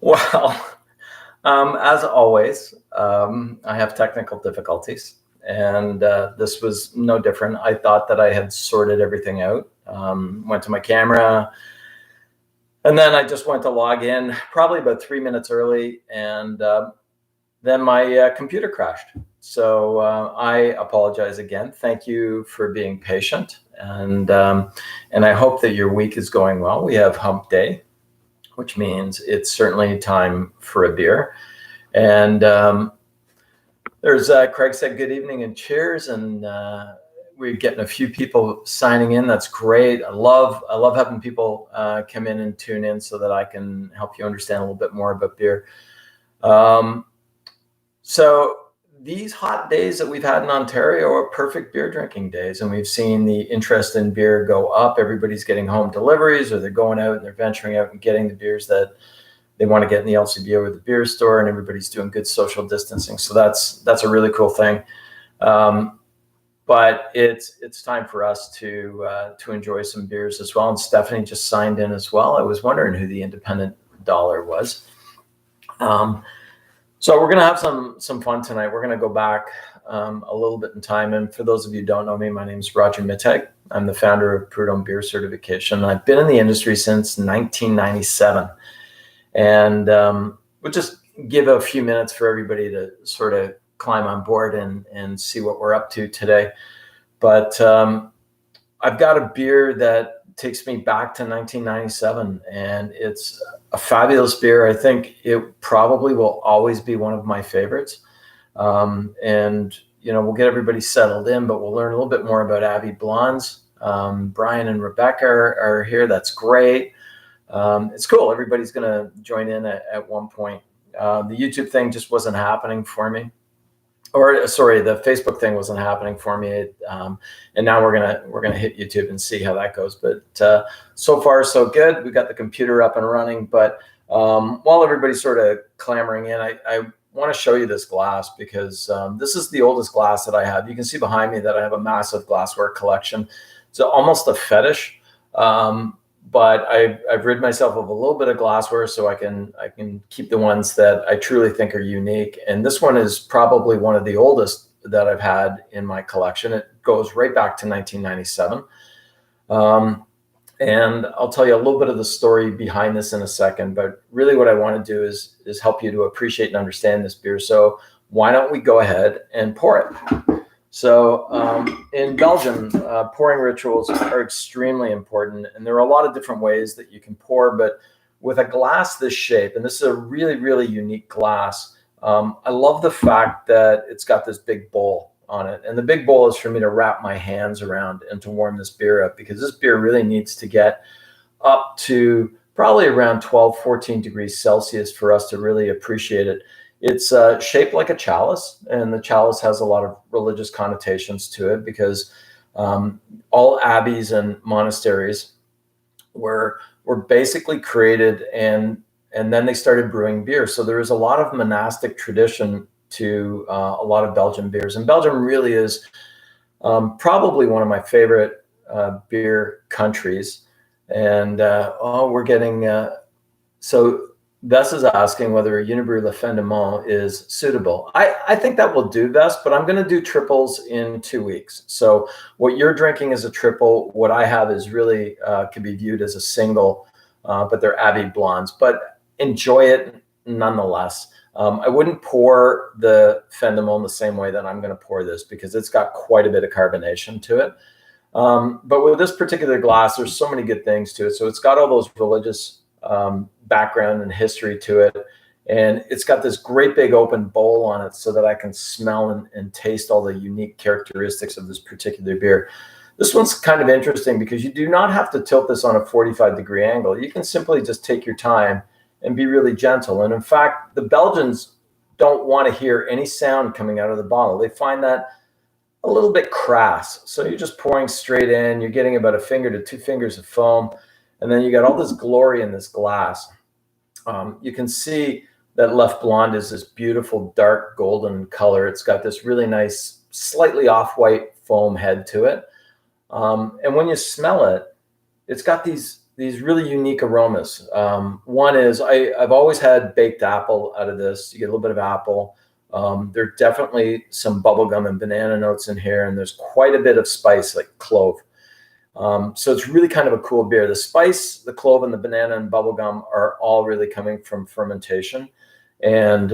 Well, as always, I have technical difficulties, and this was no different. I thought that I had sorted everything out. Went to my camera, and then I just went to log in probably about 3 minutes early, and then my computer crashed. So I apologize again. Thank you for being patient, and I hope that your week is going well. We have Hump Day, which means it's certainly time for a beer. And there's Craig said good evening and cheers, and we're getting a few people signing in. That's great. I love having people come in and tune in so that I can help you understand a little bit more about beer. So these hot days that we've had in Ontario are perfect beer drinking days, and we've seen the interest in beer go up. Everybody's getting home deliveries, or they're going out and they're venturing out and getting the beers that they want to get in the LCBO or the beer store, and everybody's doing good social distancing. So that's a really cool thing. But it's time for us to enjoy some beers as well. And Stephanie just signed in as well. I was wondering who the independent dollar was. So we're going to have some fun tonight. We're going to go back a little bit in time. And for those of you who don't know me, my name is Roger Mittag. I'm the founder of Prud'homme Beer Certification. I've been in the industry since 1997. And we'll just give a few minutes for everybody to sort of climb on board and see what we're up to today. But I've got a beer that takes me back to 1997, and it's a fabulous beer. I think it probably will always be one of my favorites. And, we'll get everybody settled in, but we'll learn a little bit more about Abbey Blondes. Brian and Rebecca are here. That's great. It's cool. Everybody's going to join in at one point. The YouTube thing just wasn't happening for me. Or sorry, the Facebook thing wasn't happening for me, and now we're gonna hit YouTube and see how that goes. But so far so good. We got the computer up and running. But while everybody's sort of clamoring in, I want to show you this glass because this is the oldest glass that I have. You can see behind me that I have a massive glassware collection. It's almost a fetish. But I've rid myself of a little bit of glassware so I can keep the ones that I truly think are unique. And this one is probably one of the oldest that I've had in my collection. It goes right back to 1997. And I'll tell you a little bit of the story behind this in a second. But really what I want to do is help you to appreciate and understand this beer. So why don't we go ahead and pour it? So in Belgium, pouring rituals are extremely important, and there are a lot of different ways that you can pour, but with a glass this shape, and this is a really, really unique glass, I love the fact that it's got this big bowl on it. And the big bowl is for me to wrap my hands around and to warm this beer up, because this beer really needs to get up to probably around 12, 14 degrees Celsius for us to really appreciate it. It's shaped like a chalice, and the chalice has a lot of religious connotations to it because all abbeys and monasteries were basically created, and then they started brewing beer. So there is a lot of monastic tradition to a lot of Belgian beers, and Belgium really is probably one of my favorite beer countries. And we're getting so. Vess is asking whether a Unibrew Leffe is suitable. I think that will do, Vess, but I'm going to do triples in 2 weeks. So what you're drinking is a triple. What I have is really can be viewed as a single, but they're Abbey Blondes. But enjoy it nonetheless. I wouldn't pour the Fendemol the same way that I'm going to pour this because it's got quite a bit of carbonation to it. But with this particular glass, there's so many good things to it. So it's got all those religious background and history to it, and it's got this great big open bowl on it so that I can smell and taste all the unique characteristics of this particular beer. This one's kind of interesting because you do not have to tilt this on a 45-degree angle. You can simply just take your time and be really gentle. And in fact, the Belgians don't want to hear any sound coming out of the bottle. They find that a little bit crass. So you're just pouring straight in. You're getting about a finger to 2 fingers of foam. And then you got all this glory in this glass. You can see that Leffe Blonde is this beautiful dark golden color. It's got this really nice, slightly off-white foam head to it. And when you smell it, it's got these these really unique aromas. One is I've always had baked apple out of this. You get a little bit of apple. There are definitely some bubblegum and banana notes in here, and there's quite a bit of spice like clove. So it's really kind of a cool beer. The spice, the clove, and the banana and bubblegum are all really coming from fermentation. And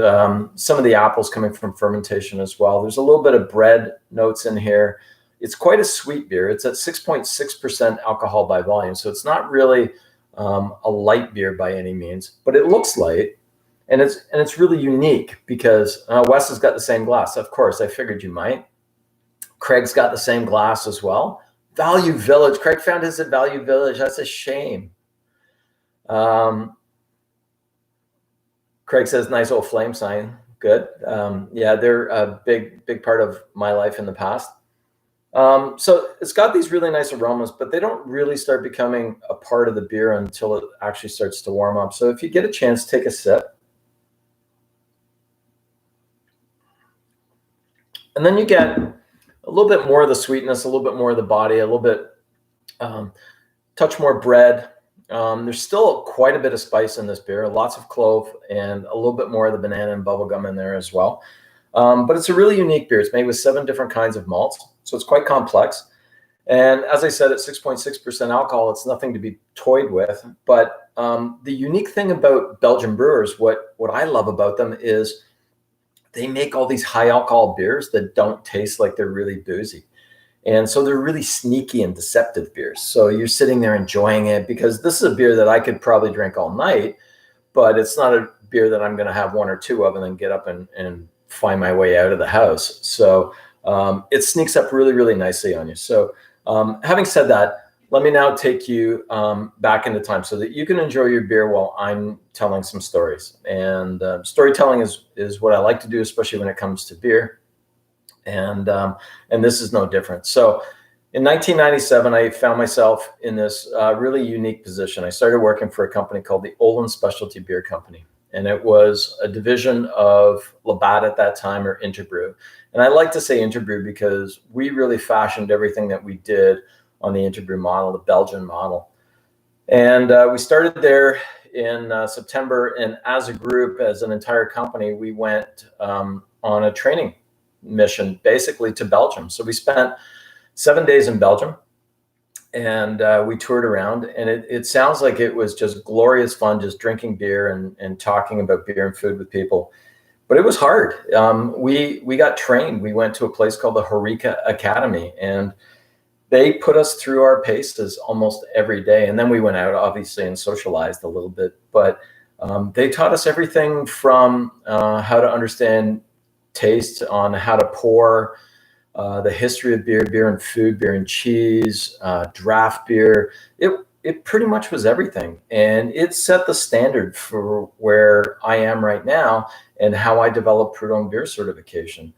some of the apples coming from fermentation as well. There's a little bit of bread notes in here. It's quite a sweet beer. It's at 6.6% alcohol by volume. So it's not really a light beer by any means, but it looks light. And it's really unique because Wes has got the same glass. Of course, I figured you might. Craig's got the same glass as well. Value Village. Craig found his at Value Village. That's a shame. Craig says, nice old flame sign. Good. Yeah, they're a big part of my life in the past. So it's got these really nice aromas, but they don't really start becoming a part of the beer until it actually starts to warm up. So if you get a chance, take a sip. And then you get a little bit more of the sweetness, a little bit more of the body, a little bit, touch more bread. There's still quite a bit of spice in this beer, lots of clove and a little bit more of the banana and bubblegum in there as well. But it's a really unique beer. It's made with 7 different kinds of malts, so it's quite complex. And as I said, at 6.6% alcohol, it's nothing to be toyed with. But the unique thing about Belgian brewers, what I love about them is they make all these high alcohol beers that don't taste like they're really boozy. And so they're really sneaky and deceptive beers. So you're sitting there enjoying it because this is a beer that I could probably drink all night, but it's not a beer that I'm going to have 1 or 2 of and then get up and find my way out of the house. So it sneaks up really, really nicely on you. So having said that, let me now take you back into time so that you can enjoy your beer while I'm telling some stories. And storytelling is what I like to do, especially when it comes to beer. And this is no different. So in 1997, I found myself in this really unique position. I started working for a company called the Olin Specialty Beer Company. And it was a division of Labatt at that time, or Interbrew. And I like to say Interbrew because we really fashioned everything that we did on the Interbrew model, the Belgian model. And we started there in September. And as a group, as an entire company, we went on a training mission basically to Belgium. So we spent 7 days in Belgium. And we toured around, and it sounds like it was just glorious fun, just drinking beer and talking about beer and food with people. But it was hard. We got trained. We went to a place called the Horeca Academy, and they put us through our paces almost every day. And then we went out, obviously, and socialized a little bit. But they taught us everything from how to understand taste, on how to pour, the history of beer, beer and food, beer and cheese, draft beer. It pretty much was everything. And it set the standard for where I am right now and how I developed Prud'homme beer certification.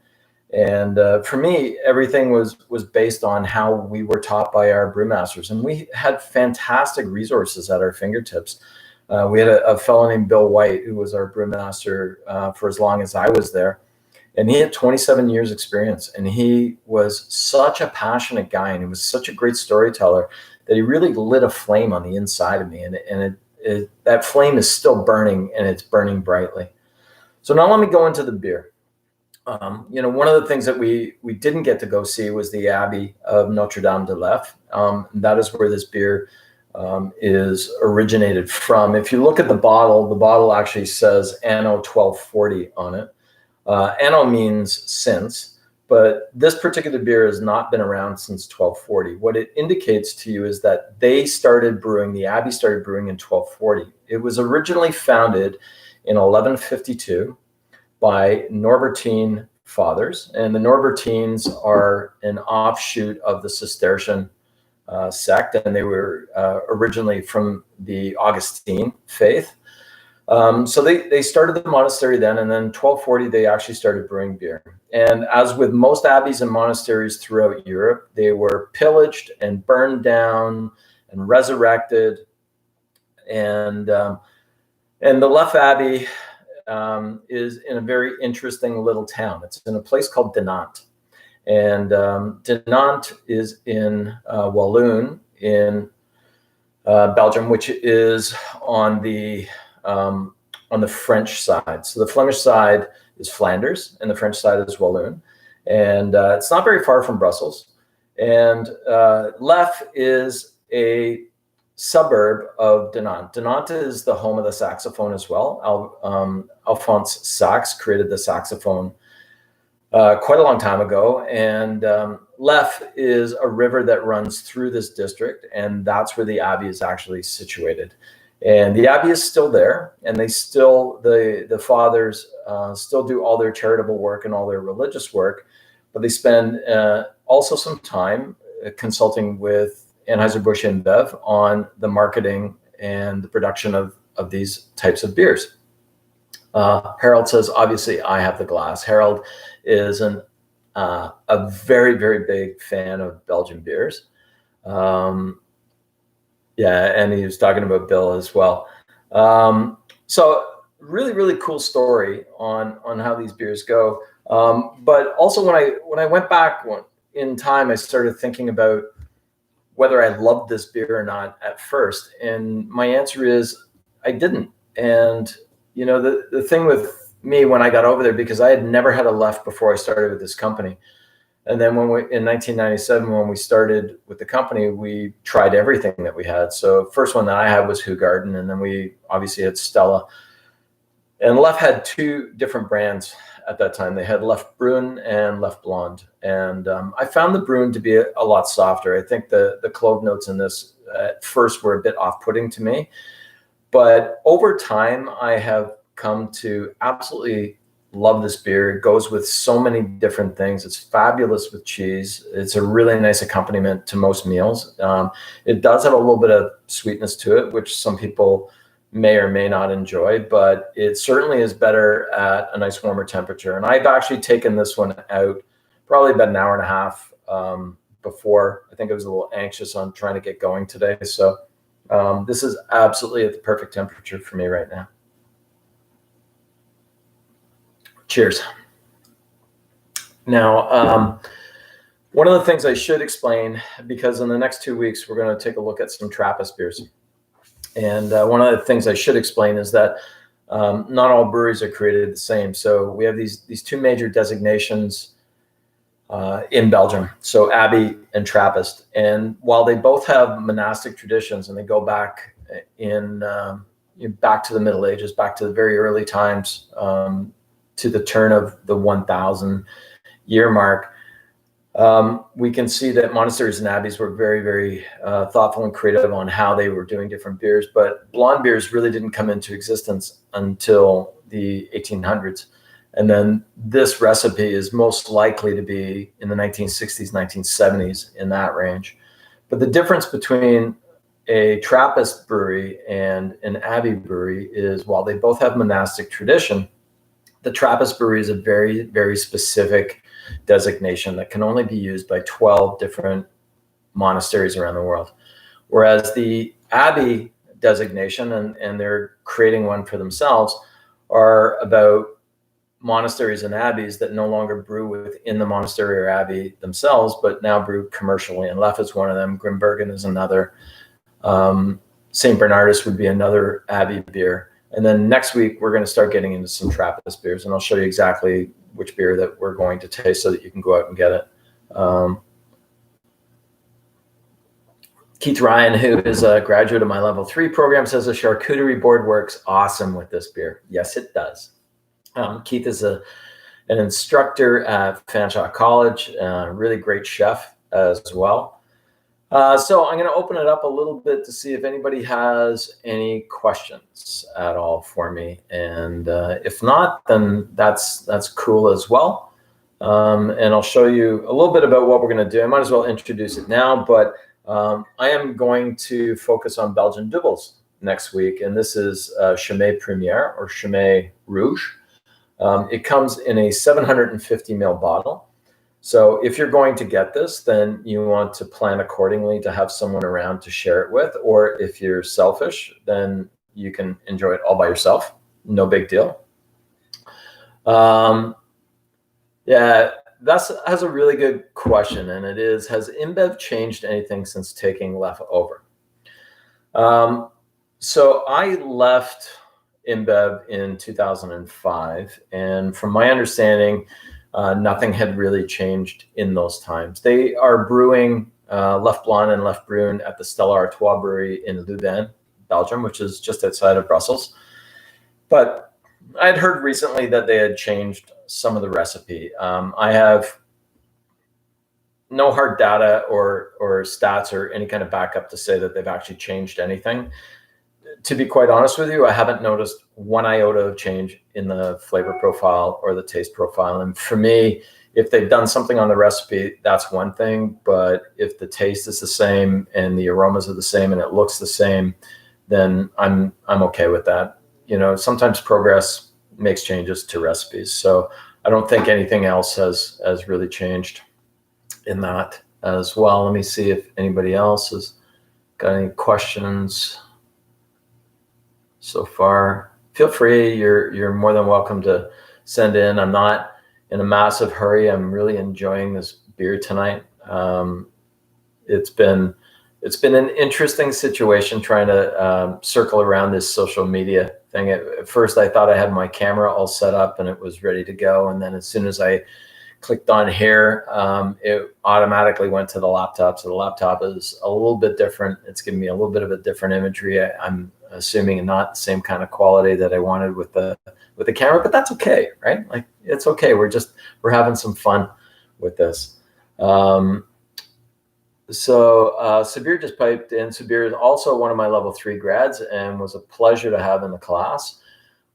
And for me, everything was based on how we were taught by our brewmasters. And we had fantastic resources at our fingertips. We had a fellow named Bill White, who was our brewmaster for as long as I was there. And he had 27 years experience, and he was such a passionate guy, and he was such a great storyteller that he really lit a flame on the inside of me. And that flame is still burning, and it's burning brightly. So now let me go into the beer. One of the things that we didn't get to go see was the Abbey of Notre Dame de Leffe. That is where this beer is originated from. If you look at the bottle actually says Anno 1240 on it. Anno means since, but this particular beer has not been around since 1240. What it indicates to you is that the Abbey started brewing in 1240. It was originally founded in 1152 by Norbertine fathers, and the Norbertines are an offshoot of the Cistercian sect, and they were originally from the Augustine faith. So they started the monastery then, and then 1240 they actually started brewing beer. And as with most abbeys and monasteries throughout Europe, they were pillaged and burned down and resurrected. And the Leffe Abbey is in a very interesting little town. It's in a place called Dinant. And Dinant is in Walloon in Belgium, which is on the French side. So the Flemish side is Flanders, and the French side is Walloon, and it's not very far from Brussels. And Leffe is a suburb of Dinant. Dinant is the home of the saxophone as well. Alphonse Sax created the saxophone quite a long time ago. And Leffe is a river that runs through this district, and that's where the Abbey is actually situated. And the Abbey is still there, and they still, the fathers still do all their charitable work and all their religious work, but they spend also some time consulting with Anheuser-Busch InBev on the marketing and the production of these types of beers. Harold says, obviously, I have the glass. Harold is a very, very big fan of Belgian beers. Yeah, and he was talking about Bill as well. So really, really cool story on how these beers go. But also when I went back in time, I started thinking about whether I loved this beer or not at first. And my answer is I didn't. And, you know, the thing with me when I got over there, because I had never had a Leffe before I started with this company. And then in 1997, when we started with the company, we tried everything that we had. So first one that I had was Hoegaarden, and then we obviously had Stella. And Leffe had two different brands at that time. They had Leffe Brune and Leffe Blonde. And I found the Brune to be a lot softer. I think the clove notes in this at first were a bit off-putting to me. But over time, I have come to absolutely love this beer. It goes with so many different things. It's fabulous with cheese. It's a really nice accompaniment to most meals. It does have a little bit of sweetness to it, which some people may or may not enjoy, but it certainly is better at a nice warmer temperature. And I've actually taken this one out probably about an hour and a half before. I think I was a little anxious on trying to get going today. So this is absolutely at the perfect temperature for me right now. Cheers. Now, one of the things I should explain, because in the next 2 weeks, we're going to take a look at some Trappist beers. And one of the things I should explain is that not all breweries are created the same. So we have these two major designations in Belgium, so Abbey and Trappist. And while they both have monastic traditions and they go back back to the Middle Ages, back to the very early times, to the turn of the 1,000 year mark, we can see that monasteries and abbeys were very, very thoughtful and creative on how they were doing different beers. But blonde beers really didn't come into existence until the 1800s. And then this recipe is most likely to be in the 1960s, 1970s, in that range. But the difference between a Trappist brewery and an abbey brewery is, while they both have monastic tradition, the Trappist brewery is a very, very specific designation that can only be used by 12 different monasteries around the world. Whereas the abbey designation, and they're creating one for themselves, are about monasteries and abbeys that no longer brew within the monastery or abbey themselves, but now brew commercially. And Leffe is one of them. Grimbergen is another. St. Bernardus would be another abbey beer. And then next week, we're going to start getting into some Trappist beers, and I'll show you exactly which beer that we're going to taste so that you can go out and get it. Keith Ryan, who is a graduate of my level 3 program, says the charcuterie board works awesome with this beer. Yes, it does. Keith is an instructor at Fanshawe College, really great chef as well. So I'm going to open it up a little bit to see if anybody has any questions at all for me. And if not, then that's cool as well. And I'll show you a little bit about what we're going to do. I might as well introduce it now, but I am going to focus on Belgian doubles next week. And this is Chimay Première, or Chimay Rouge. It comes in a 750 ml bottle. So if you're going to get this, then you want to plan accordingly to have someone around to share it with. Or if you're selfish, then you can enjoy it all by yourself. No big deal. Yeah, that's a really good question. And it is, has InBev changed anything since taking Leffe over? So I left InBev in 2005, and from my understanding, nothing had really changed in those times. They are brewing Leffe Blonde and Leffe Brune at the Stella Artois brewery in Leuven, Belgium, which is just outside of Brussels. But I'd heard recently that they had changed some of the recipe. I have no hard data or stats or any kind of backup to say that they've actually changed anything. To be quite honest with you, I haven't noticed one iota of change in the flavor profile or the taste profile. And for me, if they've done something on the recipe, that's one thing. But if the taste is the same and the aromas are the same and it looks the same, then I'm okay with that. You know, sometimes progress makes changes to recipes. So I don't think anything else has really changed in that as well. Let me see if anybody else has got any questions so far. Feel free. You're more than welcome to send in. I'm not in a massive hurry. I'm really enjoying this beer tonight. It's been an interesting situation trying to circle around this social media thing. At first, I thought I had my camera all set up and it was ready to go, and then as soon as I clicked on here, it automatically went to the laptop. So the laptop is a little bit different. It's giving me a little bit of a different imagery. I'm assuming not the same kind of quality that I wanted with the camera, but that's okay, right? Like, it's okay. We're having some fun with this. So Sabir just piped in. Sabir is also one of my level 3 grads and was a pleasure to have in the class.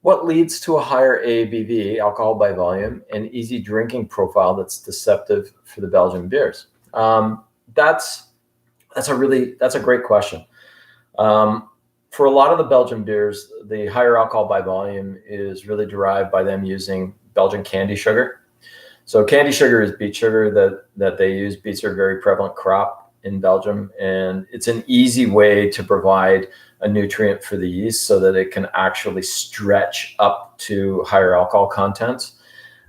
What leads to a higher ABV, alcohol by volume, and easy drinking profile that's deceptive for the Belgian beers? That's a great question. For a lot of the Belgian beers, the higher alcohol by volume is really derived by them using Belgian candy sugar. So candy sugar is beet sugar that they use. Beets are a very prevalent crop in Belgium, and it's an easy way to provide a nutrient for the yeast so that it can actually stretch up to higher alcohol contents.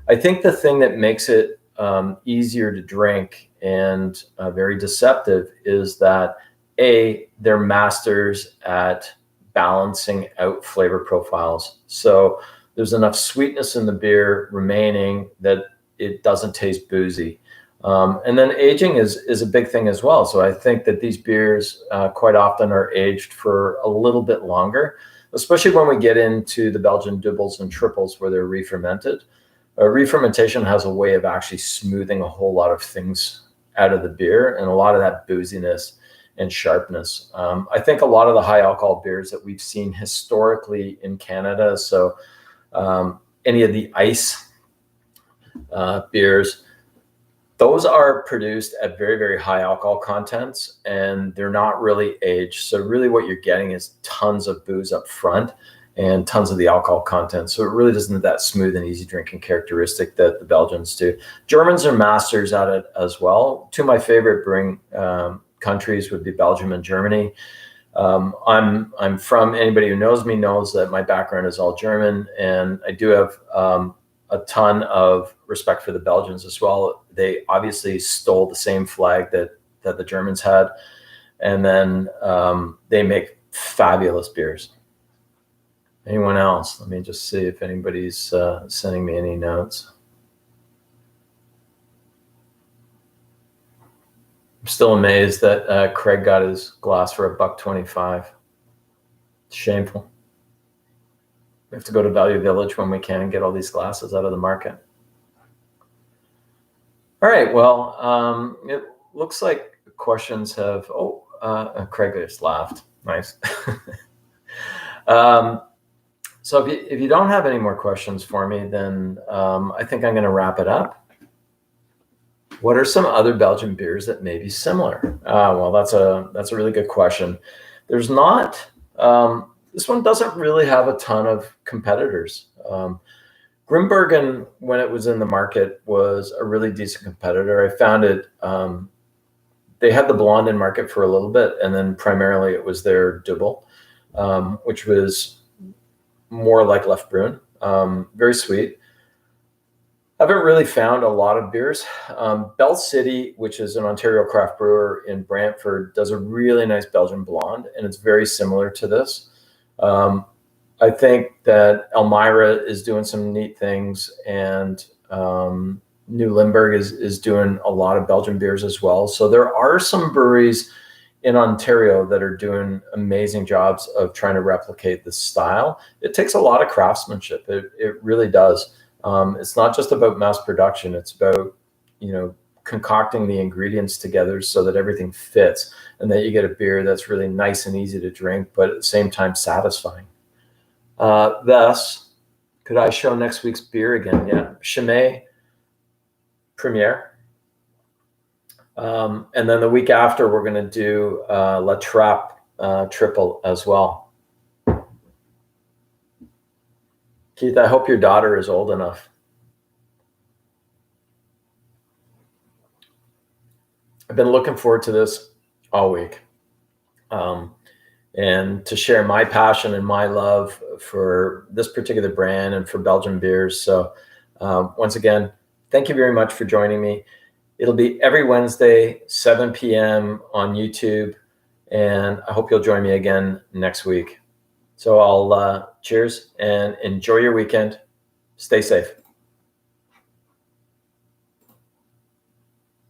I think the thing that makes it easier to drink and very deceptive is that they're masters at balancing out flavor profiles. So there's enough sweetness in the beer remaining that it doesn't taste boozy. And then aging is a big thing as well. So I think that these beers quite often are aged for a little bit longer, especially when we get into the Belgian doubles and triples where they're re-fermented. Re-fermentation has a way of actually smoothing a whole lot of things out of the beer and a lot of that booziness and sharpness. I think a lot of the high alcohol beers that we've seen historically in Canada, so any of the ice beers, those are produced at very, very high alcohol contents, and they're not really aged. So really what you're getting is tons of booze up front and tons of the alcohol content. So it really doesn't have that smooth and easy drinking characteristic that the Belgians do. Germans are masters at it as well. Two of my favorite brewing countries would be Belgium and Germany. I'm from, anybody who knows me knows that my background is all German, and I do have a ton of respect for the Belgians as well. They obviously stole the same flag that the Germans had, and then they make fabulous beers. Anyone else? Let me just see if anybody's sending me any notes. I'm still amazed that Craig got his glass for $1.25. It's shameful. We have to go to Value Village when we can and get all these glasses out of the market. All right, well, it looks like questions have, Craig just laughed. Nice. So if you don't have any more questions for me, then I think I'm going to wrap it up. What are some other Belgian beers that may be similar? Well, that's a really good question. There's not. This one doesn't really have a ton of competitors. Grimbergen, when it was in the market, was a really decent competitor. I found it. They had the blonde in market for a little bit, and then primarily it was their double, which was more like Leffe Brune, very sweet. Haven't really found a lot of beers. Bell City, which is an Ontario craft brewer in Brantford, does a really nice Belgian blonde, and it's very similar to this. I think that Elmira is doing some neat things, and New Limburg is doing a lot of Belgian beers as well. So there are some breweries in Ontario that are doing amazing jobs of trying to replicate this style. It takes a lot of craftsmanship. It really does. It's not just about mass production. It's about, concocting the ingredients together so that everything fits and that you get a beer that's really nice and easy to drink, but at the same time satisfying. Thus, could I show next week's beer again? Yeah, Chimay Premiere. And then the week after, we're going to do La Trappe Triple as well. Keith, I hope your daughter is old enough. I've been looking forward to this all week, and to share my passion and my love for this particular brand and for Belgian beers. So once again, thank you very much for joining me. It'll be every Wednesday, 7 p.m. on YouTube, and I hope you'll join me again next week. So I'll cheers and enjoy your weekend. Stay safe.